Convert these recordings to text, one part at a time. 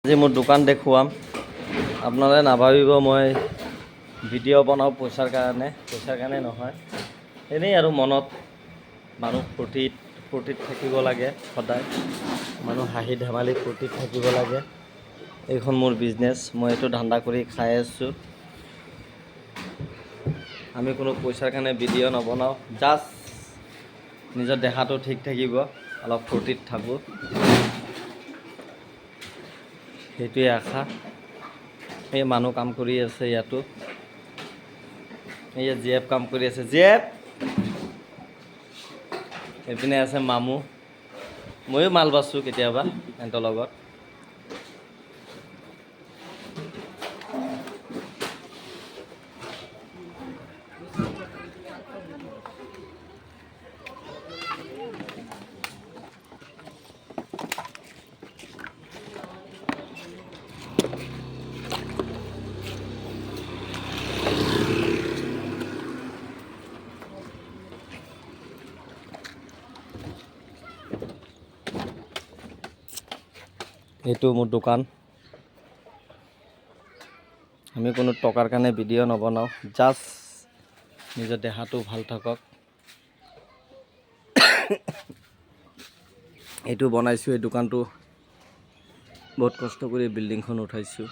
আজি মোৰ দোকান দেখুৱাম। আপোনালোকে নাভাবিব মই ভিডিঅ' বনাওঁ পইচাৰ কাৰণে নহয়, এনেই আৰু মনত মানুহ ফূৰ্তিত থাকিব লাগে। সদায় মানুহ হাঁহি ধেমালি ফূৰ্তিত থাকিব লাগে। এইখন মোৰ বিজনেছ, মই এইটো ধান্দা কৰি খাই আছোঁ। আমি কোনো পইচাৰ কাৰণে ভিডিঅ' নবনাওঁ, জাষ্ট নিজৰ দেহাটো ঠিক থাকিব, অলপ ফূৰ্তিত থাকোঁ, সেইটোৱে আশা। এই মানুহ কাম কৰি আছে ইয়াতো, এই জীয়েপ কাম কৰি আছে, জীয়েপ। এইপিনে আছে মামু, ময়ো মাল বাছোঁ কেতিয়াবা সিহঁতৰ লগত। এইটো মোৰ দোকান। আমি কোনো টকাৰ কাৰণে ভিডিঅ' নবনাওঁ, জাষ্ট নিজৰ দেহাটো ভাল থাকক। এইটো বনাইছোঁ, এই দোকানটো বহুত কষ্ট কৰি বিল্ডিংখন উঠাইছোঁ।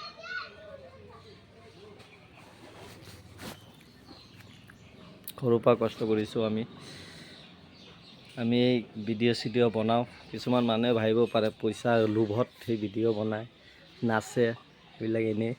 সৰুৰ পৰা কষ্ট কৰিছোঁ আমি এই ভিডিঅ' বনাওঁ। কিছুমান মানুহে ভাবিব পাৰে পইচাৰ লোভত সেই ভিডিঅ' বনায়, নাচে, এইবিলাক এনেই।